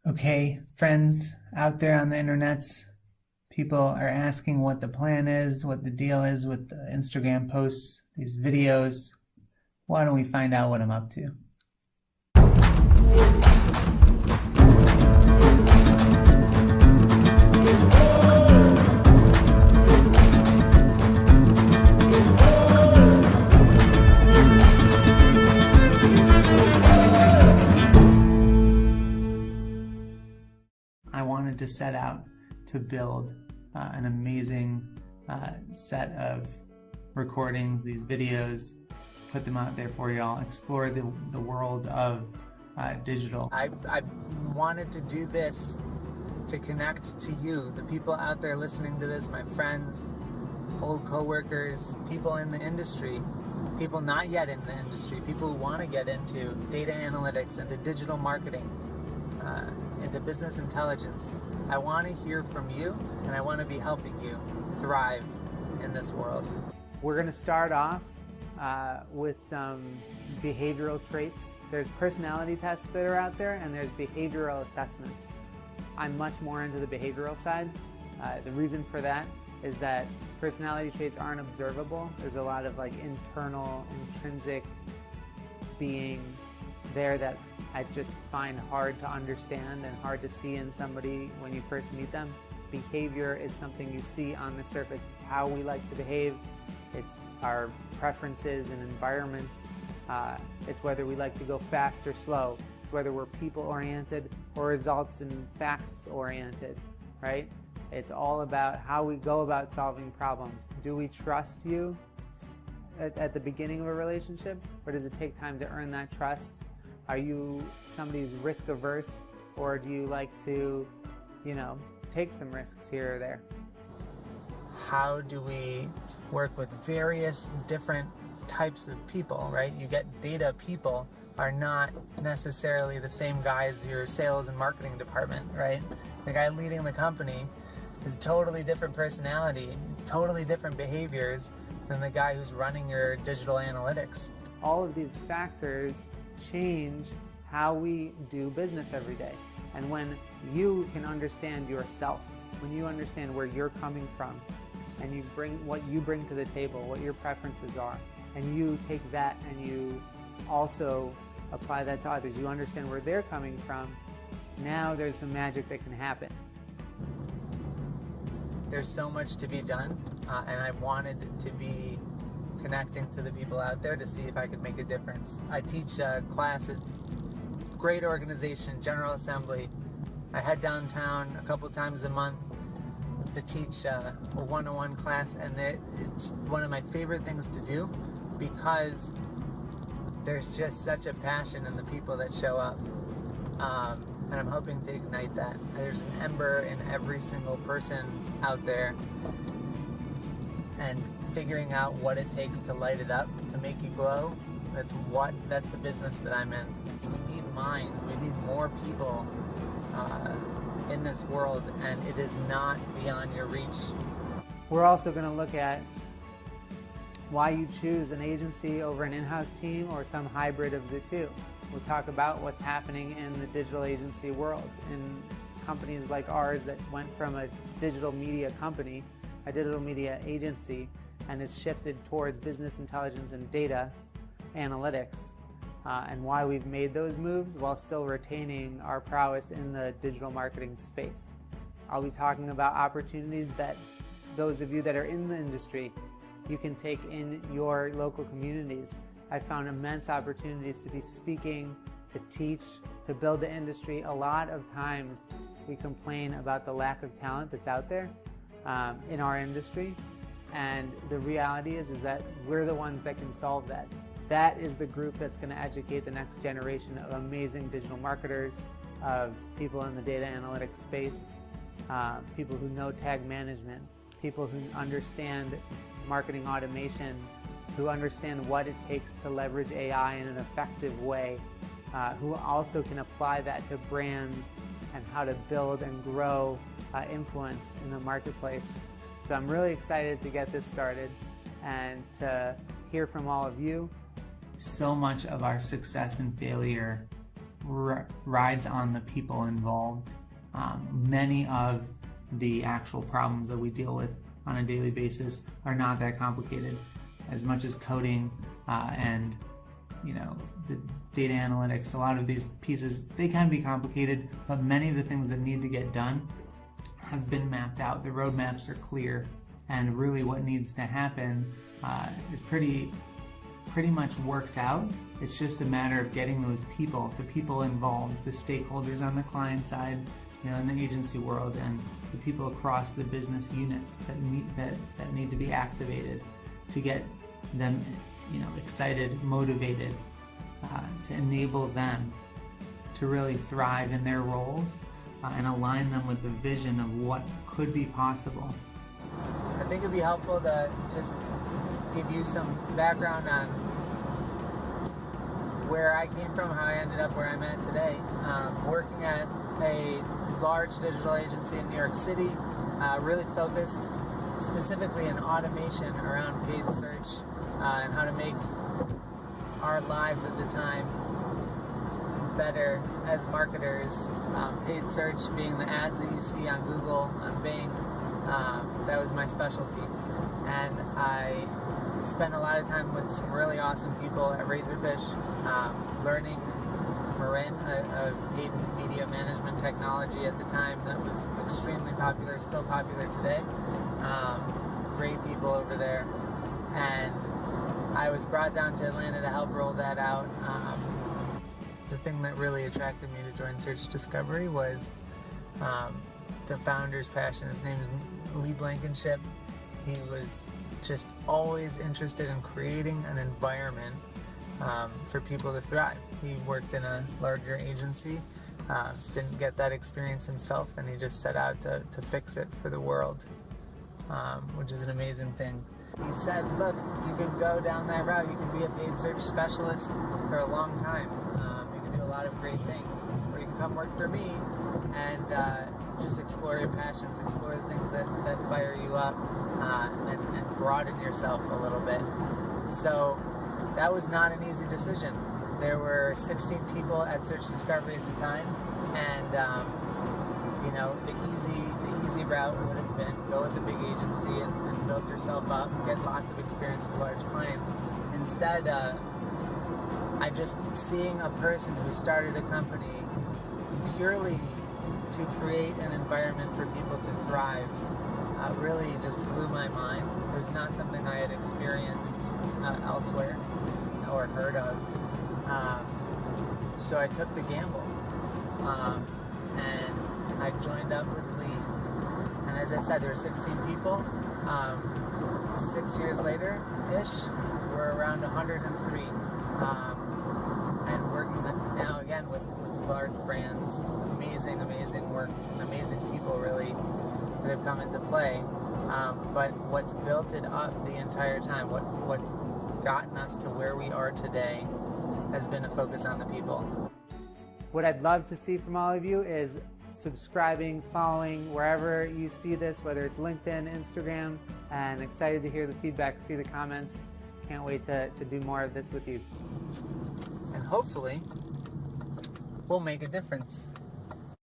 Okay, friends out there on the internets, people are asking what the plan is, what the deal is with the Instagram posts, these videos. Why don't we find out what I'm up to? I wanted to set out to build an amazing set of recordings, these videos, put them out there for y'all, explore the world of digital. I wanted to do this to connect to you, the people out there listening to this, my friends, old co-workers, people in the industry, people not yet in the industry, people who want to get into data analytics, into digital marketing, into business intelligence. I want to hear from you, and I want to be helping you thrive in this world. We're going to start off with some behavioral traits. There's personality tests that are out there, and there's behavioral assessments. I'm much more into the behavioral side. The reason for that is that personality traits aren't observable. There's a lot of internal, intrinsic being there that I just find hard to understand and hard to see in somebody when you first meet them. Behavior is something you see on the surface. It's how we like to behave. It's our preferences and environments. It's whether we like to go fast or slow. It's whether we're people-oriented or results and facts-oriented, right? It's all about how we go about solving problems. Do we trust you at the beginning of a relationship, or does it take time to earn that trust? Are you somebody who's risk averse, or do you like to, take some risks here or there? How do we work with various different types of people, right? You get data people are not necessarily the same guy as your sales and marketing department, right? The guy leading the company is totally different personality, totally different behaviors than the guy who's running your digital analytics. All of these factors change how we do business every day. And when you can understand yourself, when you understand where you're coming from, and you bring what you bring to the table, what your preferences are, and you take that and you also apply that to others, you understand where they're coming from, now there's some magic that can happen. There's so much to be done, and I wanted to be connecting to the people out there to see if I could make a difference. I teach a class at great organization, General Assembly. I head downtown a couple times a month to teach a one-on-one class, and it's one of my favorite things to do because there's just such a passion in the people that show up, and I'm hoping to ignite that. There's an ember in every single person out there, and figuring out what it takes to light it up, to make you glow, that's the business that I'm in. We need minds, we need more people in this world, and it is not beyond your reach. We're also going to look at why you choose an agency over an in-house team or some hybrid of the two. We'll talk about what's happening in the digital agency world, in companies like ours that went from a digital media company, a digital media agency, and has shifted towards business intelligence and data analytics, and why we've made those moves while still retaining our prowess in the digital marketing space. I'll be talking about opportunities that those of you that are in the industry, you can take in your local communities. I found immense opportunities to be speaking, to teach, to build the industry. A lot of times we complain about the lack of talent that's out there in our industry. And the reality is that we're the ones that can solve that. That is the group that's going to educate the next generation of amazing digital marketers, of people in the data analytics space, people who know tag management, people who understand marketing automation, who understand what it takes to leverage AI in an effective way, who also can apply that to brands and how to build and grow influence in the marketplace. So I'm really excited to get this started and to hear from all of you. So much of our success and failure rides on the people involved. Many of the actual problems that we deal with on a daily basis are not that complicated. As much as coding and the data analytics, a lot of these pieces, they can be complicated, but many of the things that need to get done have been mapped out. The roadmaps are clear, and really what needs to happen is pretty much worked out. It's just a matter of getting those people, the people involved, the stakeholders on the client side, in the agency world, and the people across the business units that need to be activated to get them, excited, motivated, to enable them to really thrive in their roles and align them with the vision of what could be possible. I think it'd be helpful to just give you some background on where I came from, how I ended up where I'm at today. Working at a large digital agency in New York City, really focused specifically in automation around paid search and how to make our lives at the time better as marketers. Paid search being the ads that you see on Google, on Bing, that was my specialty. And I spent a lot of time with some really awesome people at Razorfish, learning Marin, a paid media management technology at the time that was extremely popular, still popular today. Great people over there. And I was brought down to Atlanta to help roll that out. The thing that really attracted me to join Search Discovery was the founder's passion. His name is Lee Blankenship. He was just always interested in creating an environment for people to thrive. He worked in a larger agency, didn't get that experience himself, and he just set out to fix it for the world, which is an amazing thing. He said, look, you can go down that route, you can be a paid search specialist for a long time, you can do a lot of great things, or you can come work for me and just explore your passions, explore the things that fire you up, and broaden yourself a little bit. So that was not an easy decision. There were 16 people at Search Discovery at the time, and the easy route would have been go with a big agency and build yourself up, get lots of experience with large clients. Instead, I just seeing a person who started a company purely to create an environment for people to thrive really just blew my mind. It was not something I had experienced elsewhere or heard of. So I took the gamble, and I joined up with Lee. And as I said, there were 16 people. 6 years later-ish, we're around 103. And working now again with large brands, amazing work, and amazing people really that have come into play. But what's built it up the entire time, what's gotten us to where we are today, has been a focus on the people. What I'd love to see from all of you is subscribing, following, wherever you see this, whether it's LinkedIn, Instagram, and excited to hear the feedback, see the comments. Can't wait to do more of this with you. And hopefully, we'll make a difference.